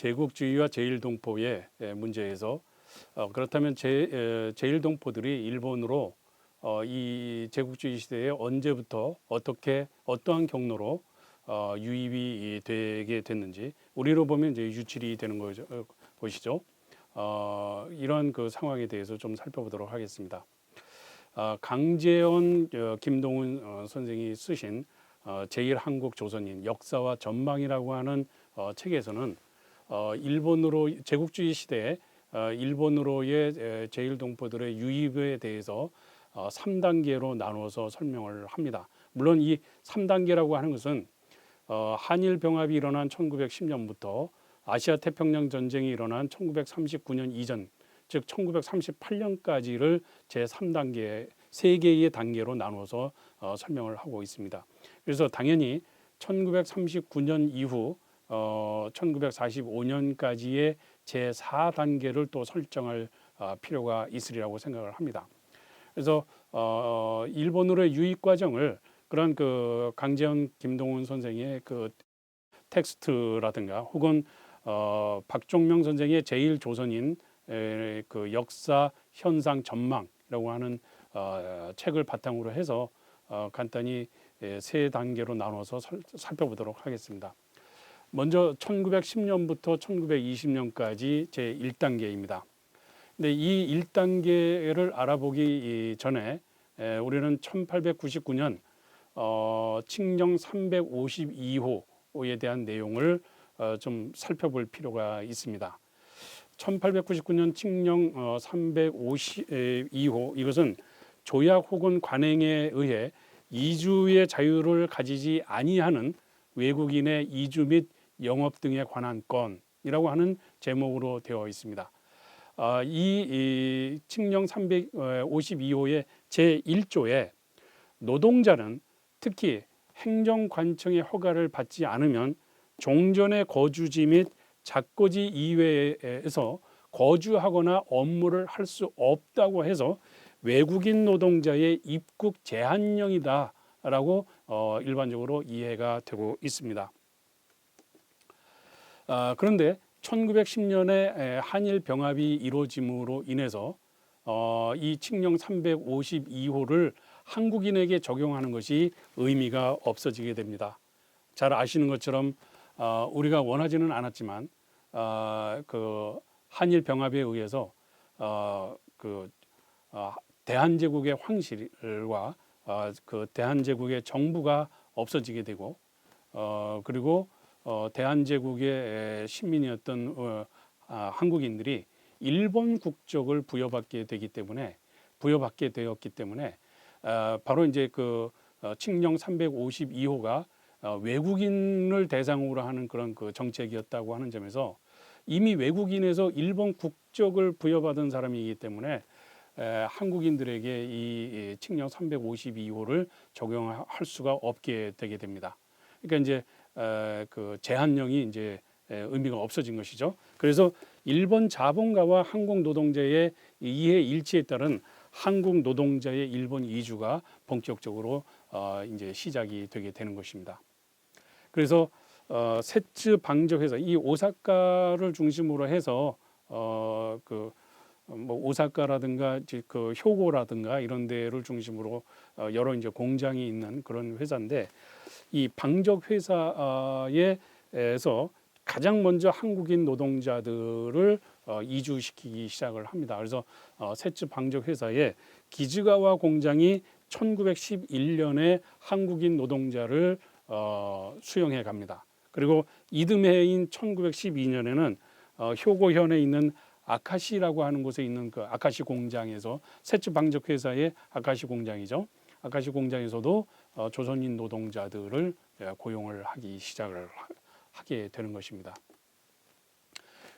제국주의와 제일동포의 문제에서 그렇다면 제일동포들이 일본으로 이 제국주의 시대에 언제부터 어떻게 어떠한 경로로 유입이 되게 됐는지 우리로 보면 이제 유출이 되는 것이죠. 이런 그 상황에 대해서 좀 살펴보도록 하겠습니다. 강재원, 김동훈 선생이 쓰신 제1한국조선인 역사와 전망이라고 하는 책에서는 일본으로 제국주의 시대에 일본으로의 제일동포들의 유입에 대해서 3단계로 나누어서 설명을 합니다. 물론 이 3단계라고 하는 것은 한일 병합이 일어난 1910년부터 아시아 태평양 전쟁이 일어난 1939년 이전, 즉 1938년까지를 제3단계, 세 개의 단계로 나누어서 설명을 하고 있습니다. 그래서 당연히 1939년 이후 1945년까지의 제4단계를 또 설정할 필요가 있으리라고 생각을 합니다. 그래서 일본으로의 유입 과정을 그런 그 강재원, 김동훈 선생의 그 텍스트라든가 혹은 박종명 선생의 제1조선인 그 역사 현상 전망이라고 하는 책을 바탕으로 해서 간단히 세 단계로 나눠서 살펴보도록 하겠습니다. 먼저 1910년부터 1920년까지 제1단계입니다. 근데 이 1단계를 알아보기 전에 우리는 1899년 칙령 352호에 대한 내용을 좀 살펴볼 필요가 있습니다. 1899년 칙령 352호 이것은 조약 혹은 관행에 의해 이주의 자유를 가지지 아니하는 외국인의 이주 및 영업 등에 관한 건이라고 하는 제목으로 되어 있습니다. 이 칙령 352호의 제1조에 노동자는 특히 행정관청의 허가를 받지 않으면 종전의 거주지 및 작거지 이외에서 거주하거나 업무를 할 수 없다고 해서 외국인 노동자의 입국 제한령이다라고 일반적으로 이해가 되고 있습니다. 그런데 1910년에 한일 병합이 이루어짐으로 인해서 이 칙령 352호를 한국인에게 적용하는 것이 의미가 없어지게 됩니다. 잘 아시는 것처럼 우리가 원하지는 않았지만 그 한일 병합에 의해서 대한제국의 황실과 그 대한제국의 정부가 없어지게 되고 그리고 대한제국의 시민이었던 한국인들이 일본 국적을 부여받게 되었기 때문에 바로 이제 그 칙령 352호가 외국인을 대상으로 하는 그런 그 정책이었다고 하는 점에서 이미 외국인에서 일본 국적을 부여받은 사람이기 때문에 한국인들에게 이 칙령 352호를 적용할 수가 없게 되게 됩니다. 그러니까 이제 그 제한령이 이제 의미가 없어진 것이죠. 그래서 일본 자본가와 한국 노동자의 이해 일치에 따른 한국 노동자의 일본 이주가 본격적으로 이제 시작이 되게 되는 것입니다. 그래서 세츠 방적 회사 이 오사카를 중심으로 해서 뭐 오사카라든가 그 효고라든가 이런 데를 중심으로 여러 이제 공장이 있는 그런 회사인데 이 방적 회사에서 가장 먼저 한국인 노동자들을 이주시키기 시작을 합니다. 그래서 세츠 방적 회사의 기즈가와 공장이 1911년에 한국인 노동자를 수용해 갑니다. 그리고 이듬해인 1912년에는 효고현에 있는 아카시라고 하는 곳에 있는 그 아카시 공장에서 세츠 방적 회사의 아카시 공장이죠. 아카시 공장에서도 조선인 노동자들을 고용을 하기 시작을 하게 되는 것입니다.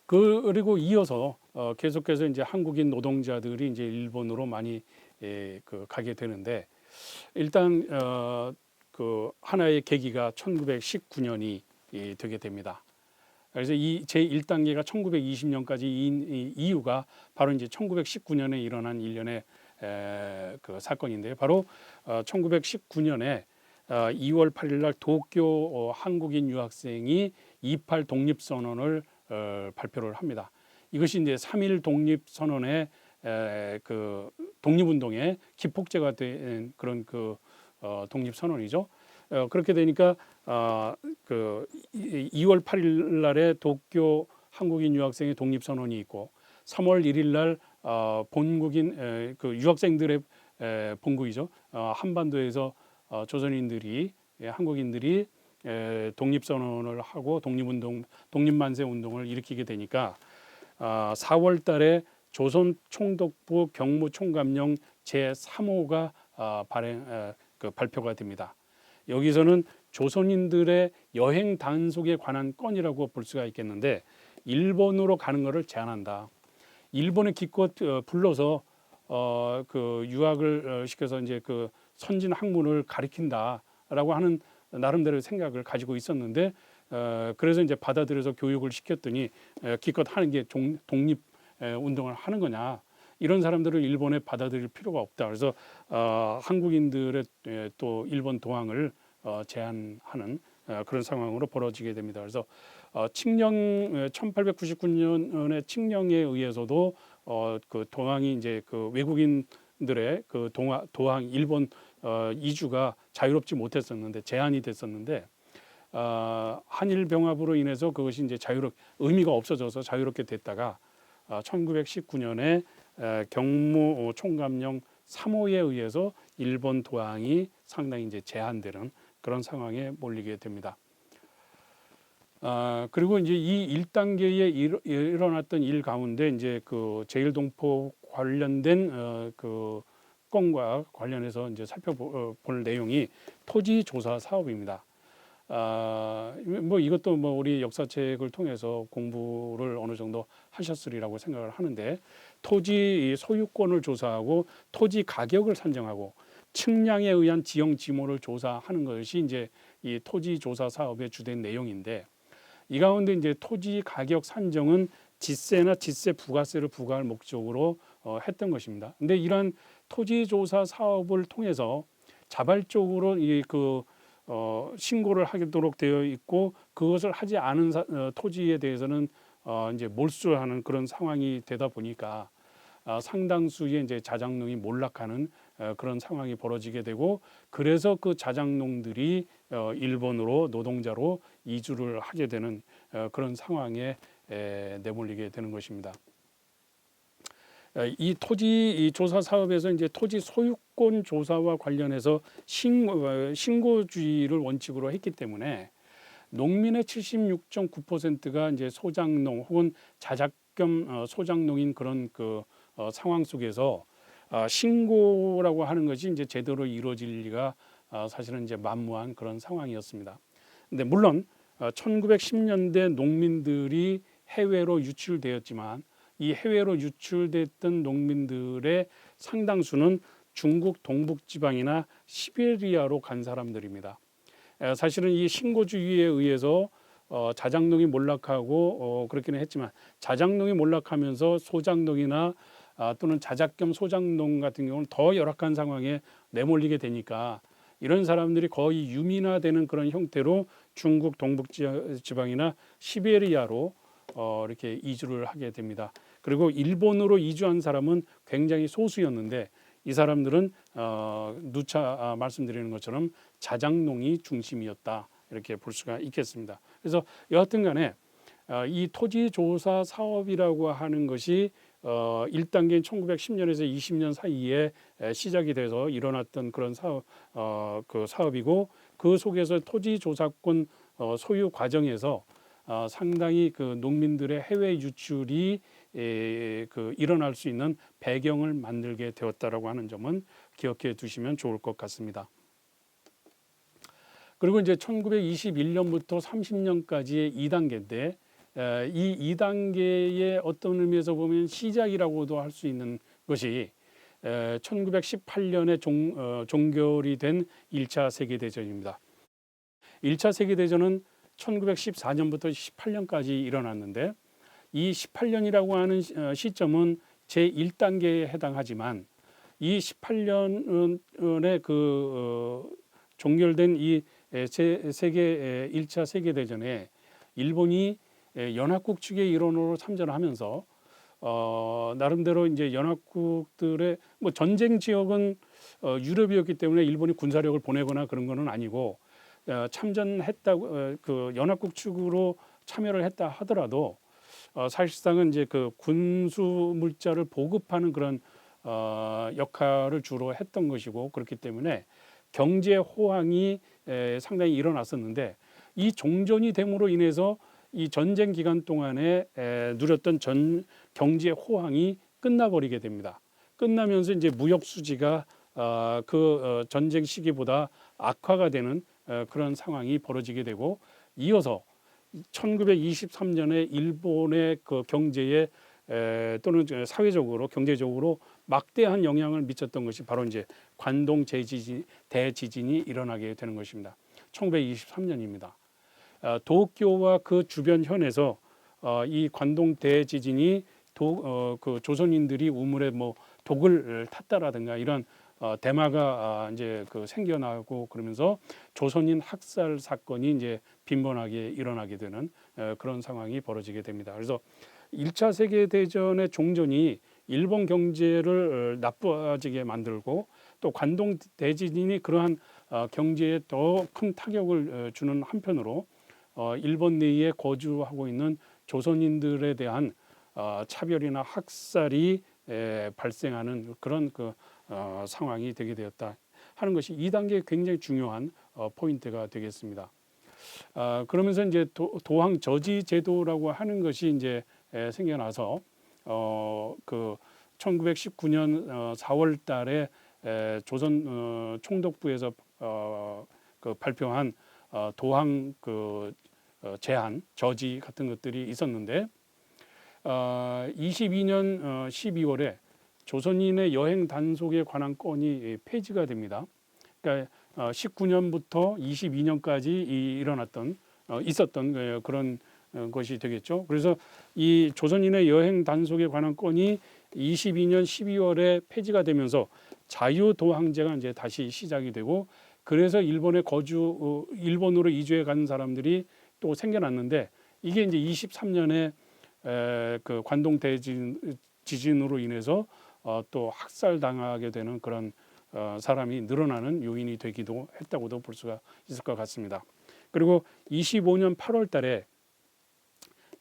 그리고 이어서 계속해서 이제 한국인 노동자들이 이제 일본으로 많이 가게 되는데 일단 그 하나의 계기가 1919년이 되게 됩니다. 그래서 이 제1단계가 1920년까지인 이유가 바로 이제 1919년에 일어난 일련의 그 사건인데요. 바로 1919년에 2월 8일 날 도쿄 한국인 유학생이 28 독립선언을 발표를 합니다. 이것이 이제 3.1 독립선언의 그 독립운동의 기폭제가 된 그런 그 독립선언이죠. 그렇게 되니까 그 2월 8일 날에 도쿄 한국인 유학생의 독립선언이 있고 3월 1일 날 본국인 그 유학생들의 본국이죠. 한반도에서 조선인들이 한국인들이 독립선언을 하고 독립만세 운동을 일으키게 되니까 4월 달에 조선 총독부 경무총감령 제3호가 발표가 됩니다. 여기서는 조선인들의 여행 단속에 관한 건이라고 볼 수가 있겠는데 일본으로 가는 것을 제한한다. 일본에 기껏 불러서 그 유학을 시켜서 이제 그 선진 학문을 가리킨다라고 하는 나름대로 생각을 가지고 있었는데 그래서 이제 받아들여서 교육을 시켰더니 기껏 하는 게 독립 운동을 하는 거냐, 이런 사람들을 일본에 받아들일 필요가 없다. 그래서 한국인들의 또 일본 도항을 제한하는 그런 상황으로 벌어지게 됩니다. 그래서 칙령 1899년의 칙령에 의해서도 그 도항이 이제 그 외국인들의 그 도항 일본 이주가 자유롭지 못했었는데 제한이 됐었는데 한일 병합으로 인해서 그것이 이제 의미가 없어져서 자유롭게 됐다가 1919년에 경무 총감령 3호에 의해서 일본 도항이 상당히 이제 제한되는 그런 상황에 몰리게 됩니다. 그리고 이제 이 1단계에 일어났던 일 가운데 이제 그 제일동포 관련된 그 건과 관련해서 이제 살펴볼 내용이 토지 조사 사업입니다. 뭐 이것도 뭐 우리 역사책을 통해서 공부를 어느 정도 하셨으리라고 생각을 하는데, 토지 소유권을 조사하고 토지 가격을 산정하고 측량에 의한 지형 지모를 조사하는 것이 이제 이 토지 조사 사업의 주된 내용인데, 이 가운데 이제 토지 가격 산정은 지세나 지세 부가세를 부과할 목적으로 했던 것입니다. 근데 이러한 토지 조사 사업을 통해서 자발적으로 신고를 하도록 되어 있고, 그것을 하지 않은 토지에 대해서는 이제 몰수하는 그런 상황이 되다 보니까 상당수의 이제 자작농이 몰락하는 그런 상황이 벌어지게 되고, 그래서 그 자작농들이 일본으로 노동자로 이주를 하게 되는 그런 상황에 내몰리게 되는 것입니다. 이 토지 조사 사업에서 이제 토지 소유권 조사와 관련해서 신고주의를 원칙으로 했기 때문에 농민의 76.9%가 이제 소작농 혹은 자작 겸 소작농인 그런 그 상황 속에서 신고라고 하는 것이 이제 제대로 이루어질 리가 사실은 이제 만무한 그런 상황이었습니다. 근데 물론 1910년대 농민들이 해외로 유출되었지만 이 해외로 유출됐던 농민들의 상당수는 중국 동북지방이나 시베리아로 간 사람들입니다. 사실은 이 신고주의에 의해서 자작농이 몰락하고 그렇기는 했지만, 자작농이 몰락하면서 소작농이나 또는 자작 겸 소작농 같은 경우는 더 열악한 상황에 내몰리게 되니까 이런 사람들이 거의 유민화되는 그런 형태로 중국 동북지방이나 시베리아로 이렇게 이주를 하게 됩니다. 그리고 일본으로 이주한 사람은 굉장히 소수였는데 이 사람들은 누차 말씀드리는 것처럼 자작농이 중심이었다, 이렇게 볼 수가 있겠습니다. 그래서 여하튼 간에 이 토지조사 사업이라고 하는 것이 1단계인 1910년에서 20년 사이에 시작이 돼서 일어났던 그런 사업이고, 그 속에서 토지조사권 소유 과정에서 상당히 그 농민들의 해외 유출이 일어날 수 있는 배경을 만들게 되었다라고 하는 점은 기억해 두시면 좋을 것 같습니다. 그리고 이제 1921년부터 30년까지의 2단계인데 이 2단계의 어떤 의미에서 보면 시작이라고도 할 수 있는 것이 1918년에 종결이 된 1차 세계대전입니다. 1차 세계대전은 1914년부터 18년까지 일어났는데, 이 18년이라고 하는 시점은 제1단계에 해당하지만 이 18년에 종결된 이 세계 1차 세계대전에 일본이 연합국 측의 일원으로 참전을 하면서 나름대로 이제 연합국들의 뭐 전쟁 지역은 유럽이었기 때문에 일본이 군사력을 보내거나 그런 거는 아니고 참전했다고 그 연합국 측으로 참여를 했다 하더라도 사실상은 이제 그 군수 물자를 보급하는 그런 역할을 주로 했던 것이고 그렇기 때문에 경제 호황이 상당히 일어났었는데 이 종전이 됨으로 인해서 이 전쟁 기간 동안에 누렸던 경제 호황이 끝나버리게 됩니다. 끝나면서 이제 무역 수지가 전쟁 시기보다 악화가 되는 그런 상황이 벌어지게 되고 이어서 1923년에 일본의 그 경제에 또는 사회적으로 경제적으로 막대한 영향을 미쳤던 것이 바로 이제 관동 대지진이 일어나게 되는 것입니다. 1923년입니다. 도쿄와 그 주변 현에서 이 관동 대지진이 그 조선인들이 우물에 뭐 독을 탔다라든가 이런 대마가 이제 그 생겨나고 그러면서 조선인 학살 사건이 이제 빈번하게 일어나게 되는 그런 상황이 벌어지게 됩니다. 그래서 1차 세계 대전의 종전이 일본 경제를 나빠지게 만들고 또 관동 대지진이 그러한 경제에 더 큰 타격을 주는 한편으로 일본 내에 거주하고 있는 조선인들에 대한 차별이나 학살이 발생하는 그런 상황이 되게 되었다 하는 것이 2단계 굉장히 중요한 포인트가 되겠습니다. 그러면서 이제 도항 저지 제도라고 하는 것이 이제 생겨나서 그 1919년 4월달에 조선 총독부에서 그 발표한 도항 제한 저지 같은 것들이 있었는데 22년 12월에 조선인의 여행 단속에 관한 건이 폐지가 됩니다. 그러니까 19년부터 22년까지 있었던 그런 것이 되겠죠. 그래서 이 조선인의 여행 단속에 관한 건이 22년 12월에 폐지가 되면서 자유도항제가 이제 다시 시작이 되고 그래서 일본으로 이주해 간 사람들이 또 생겨났는데 이게 이제 23년에 그 관동 대지진으로 인해서 또 학살당하게 되는 그런 사람이 늘어나는 요인이 되기도 했다고도 볼 수가 있을 것 같습니다. 그리고 25년 8월 달에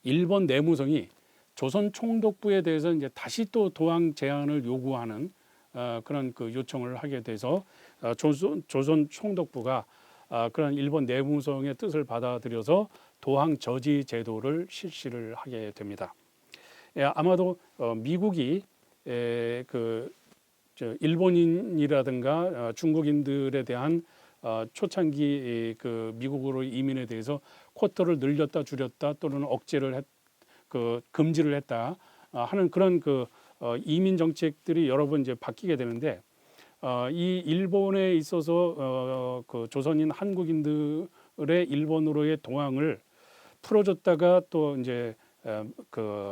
일본 내무성이 조선 총독부에 대해서 이제 다시 또 도항 제한을 요구하는 그런 그 요청을 하게 돼서 조선 총독부가 그런 일본 내무성의 뜻을 받아들여서 도항 저지 제도를 실시를 하게 됩니다. 아마도 미국이 일본인이라든가 중국인들에 대한 초창기 그 미국으로 이민에 대해서 쿼터를 늘렸다 줄였다 또는 억제를 금지를 했다 하는 그런 이민 정책들이 여러 번 이제 바뀌게 되는데 이 일본에 있어서 그 조선인 한국인들의 일본으로의 동항을 풀어줬다가 또 이제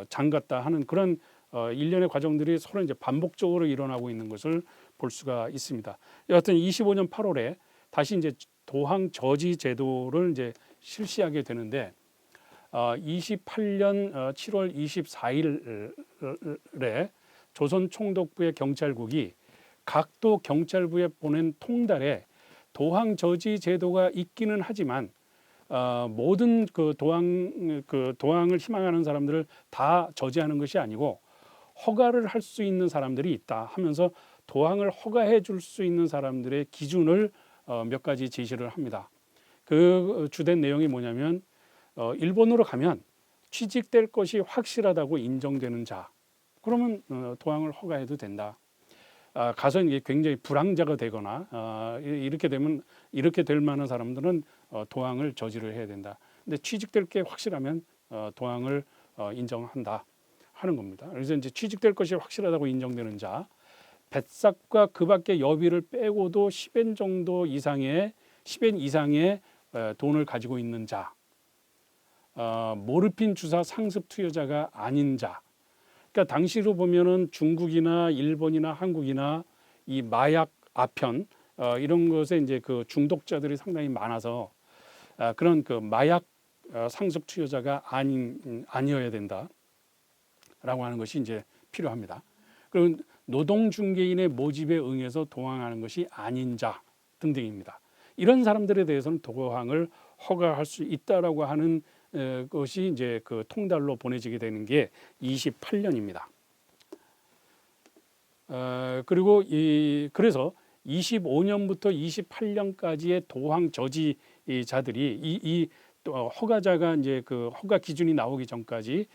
잠갔다 하는 그런 일련의 과정들이 서로 이제 반복적으로 일어나고 있는 것을 볼 수가 있습니다. 여하튼 25년 8월에 다시 이제 도항 저지 제도를 이제 실시하게 되는데 28년 7월 24일에 조선 총독부의 경찰국이 각도 경찰부에 보낸 통달에 도항 저지 제도가 있기는 하지만 모든 도항을 희망하는 사람들을 다 저지하는 것이 아니고 허가를 할 수 있는 사람들이 있다 하면서 도항을 허가해 줄 수 있는 사람들의 기준을 몇 가지 제시를 합니다. 그 주된 내용이 뭐냐면 일본으로 가면 취직될 것이 확실하다고 인정되는 자 그러면 도항을 허가해도 된다. 가서 이게 굉장히 불황자가 되거나 이렇게 될 만한 사람들은 도항을 저지를 해야 된다. 근데 취직될 게 확실하면 도항을 인정한다 하는 겁니다. 그래서 이제 취직될 것이 확실하다고 인정되는 자, 뱃삭과 그밖에 여비를 빼고도 10엔 정도 이상의 돈을 가지고 있는 자, 모르핀 주사 상습 투여자가 아닌 자. 그러니까 당시로 보면은 중국이나 일본이나 한국이나 이 마약 아편 이런 것에 이제 그 중독자들이 상당히 많아서 그런 그 마약 상습 투여자가 아니어야 된다라고 하는 것이 이제 필요합니다. 그리고 노동 중개인의 모집에 응해서 도항하는 것이 아닌 자 등등입니다. 이런 사람들에 대해서는 도항을 허가할 수 있다라고 하는 것이 이제 그 통달로 보내지게 되는 게 28년입니다. 그리고 그래서 25년부터 28년까지의 도항 저지자들이 이 허가자가 이제 그 허가 기준이 나오기 전까지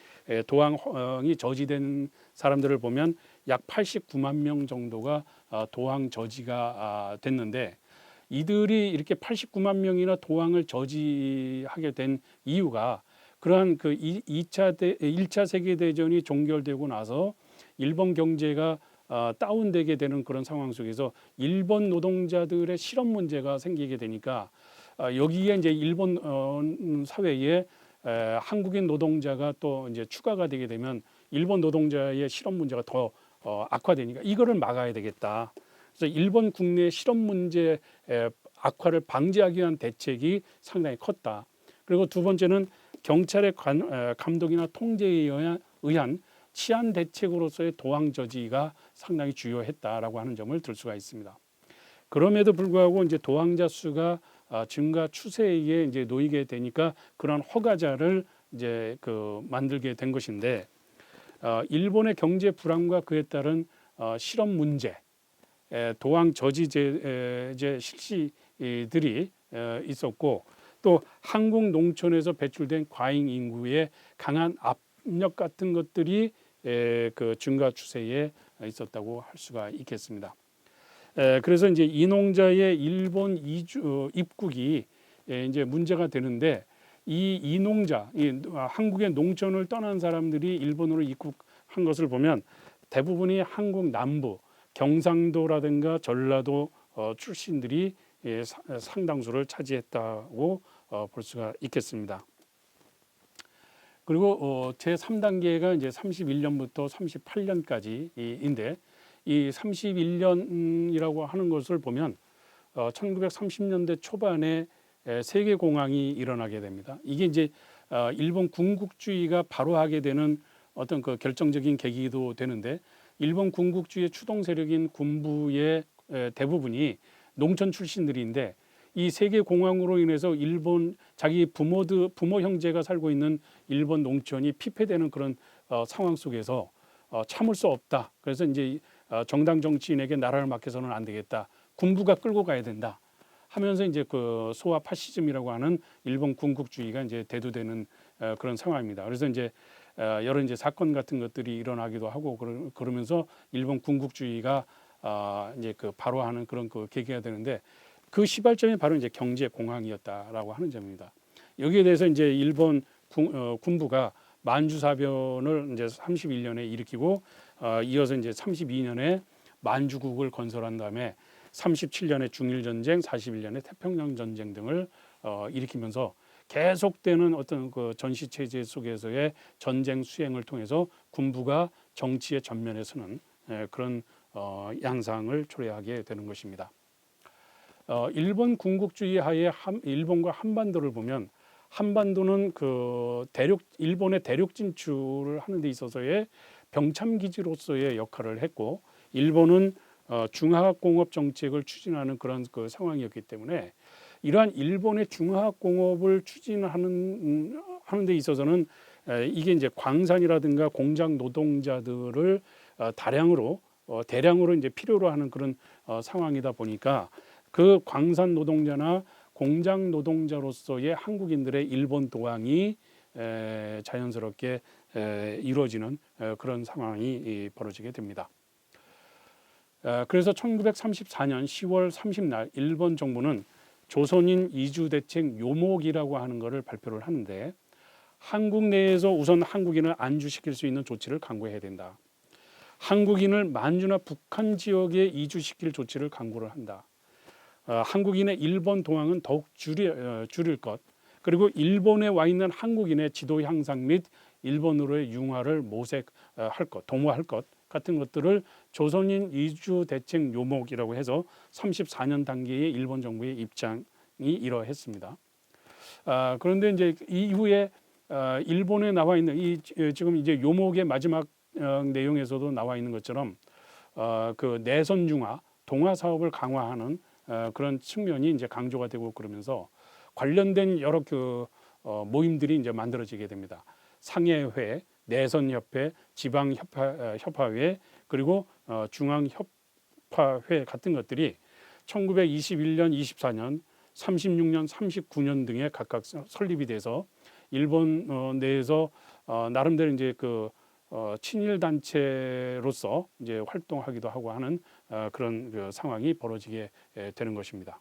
도항이 저지된 사람들을 보면 약 89만 명 정도가 도항 저지가 됐는데, 이들이 이렇게 89만 명이나 도항을 저지하게 된 이유가 그러한 그 1차 세계대전이 종결되고 나서 일본 경제가 다운되게 되는 그런 상황 속에서 일본 노동자들의 실업 문제가 생기게 되니까 여기에 이제 일본 사회에 한국인 노동자가 또 이제 추가가 되게 되면 일본 노동자의 실업 문제가 더 악화되니까 이거를 막아야 되겠다. 그래서 일본 국내 실업 문제 악화를 방지하기 위한 대책이 상당히 컸다. 그리고 두 번째는 경찰의 감독이나 통제에 의한 치안 대책으로서의 도항 저지가 상당히 주요했다라고 하는 점을 들 수가 있습니다. 그럼에도 불구하고 이제 도항자 수가 증가 추세에 이제 놓이게 되니까 그런 허가자를 이제 그 만들게 된 것인데, 일본의 경제 불안과 그에 따른 실업 문제, 도항 저지제 실시들이 있었고, 또 한국 농촌에서 배출된 과잉 인구의 강한 압력 같은 것들이 그 증가 추세에 있었다고 할 수가 있겠습니다. 그래서 이제 이농자의 일본 입국이 이제 문제가 되는데, 이 이농자, 한국의 농촌을 떠난 사람들이 일본으로 입국한 것을 보면 대부분이 한국 남부, 경상도라든가 전라도 출신들이 상당수를 차지했다고 볼 수가 있겠습니다. 그리고 제3단계가 이제 31년부터 38년까지인데, 이 31년이라고 하는 것을 보면 1930년대 초반에 세계 공황이 일어나게 됩니다. 이게 이제 일본 군국주의가 발호하게 되는 어떤 그 결정적인 계기도 되는데, 일본 군국주의의 추동 세력인 군부의 대부분이 농촌 출신들인데, 이 세계 공황으로 인해서 일본 자기 부모 형제가 살고 있는 일본 농촌이 피폐되는 그런 상황 속에서 참을 수 없다. 그래서 이제 정당 정치인에게 나라를 맡겨서는 안 되겠다. 군부가 끌고 가야 된다. 하면서 이제 그 소아 파시즘이라고 하는 일본 군국주의가 이제 대두되는 그런 상황입니다. 그래서 이제 여러 이제 사건 같은 것들이 일어나기도 하고 그러면서 일본 군국주의가 이제 그 발호하는 그런 그 계기가 되는데, 그 시발점이 바로 이제 경제 공황이었다라고 하는 점입니다. 여기에 대해서 이제 일본 군부가 만주사변을 이제 31년에 일으키고 이어서 이제 32년에 만주국을 건설한 다음에 37년에 중일전쟁, 41년에 태평양 전쟁 등을 일으키면서 계속되는 어떤 그 전시 체제 속에서의 전쟁 수행을 통해서 군부가 정치의 전면에 서는 그런 양상을 초래하게 되는 것입니다. 일본 군국주의 하에 일본과 한반도를 보면, 한반도는 그 일본의 대륙 진출을 하는 데 있어서의 병참 기지로서의 역할을 했고, 일본은 중화학공업 정책을 추진하는 그런 그 상황이었기 때문에 이러한 일본의 중화학공업을 추진하는 데 있어서는 이게 이제 광산이라든가 공장 노동자들을 대량으로 이제 필요로 하는 그런 상황이다 보니까, 그 광산 노동자나 공장 노동자로서의 한국인들의 일본 도항이 자연스럽게 이루어지는 그런 상황이 벌어지게 됩니다. 그래서 1934년 10월 30날 일본 정부는 조선인 이주 대책 요목이라고 하는 것을 발표를 하는데, 한국 내에서 우선 한국인을 안주시킬 수 있는 조치를 강구해야 된다. 한국인을 만주나 북한 지역에 이주시킬 조치를 강구를 한다. 한국인의 일본 동항은 더욱 줄일 것, 그리고 일본에 와 있는 한국인의 지도 향상 및 일본으로의 융화를 모색할 것, 도모할 것 같은 것들을 조선인 이주 대책 요목이라고 해서 34년 단계의 일본 정부의 입장이 이러했습니다. 그런데 이제 이후에 일본에 나와 있는 이 지금 이제 요목의 마지막 내용에서도 나와 있는 것처럼 그 내선 중화, 동화 사업을 강화하는 그런 측면이 이제 강조가 되고 그러면서 관련된 여러 그 모임들이 이제 만들어지게 됩니다. 상해회, 내선협회, 지방협파회 그리고 중앙협파회 같은 것들이 1921년, 24년, 36년, 39년 등에 각각 설립이 돼서 일본 내에서 나름대로 이제 그 친일 단체로서 이제 활동하기도 하고 하는 그런 그 상황이 벌어지게 되는 것입니다.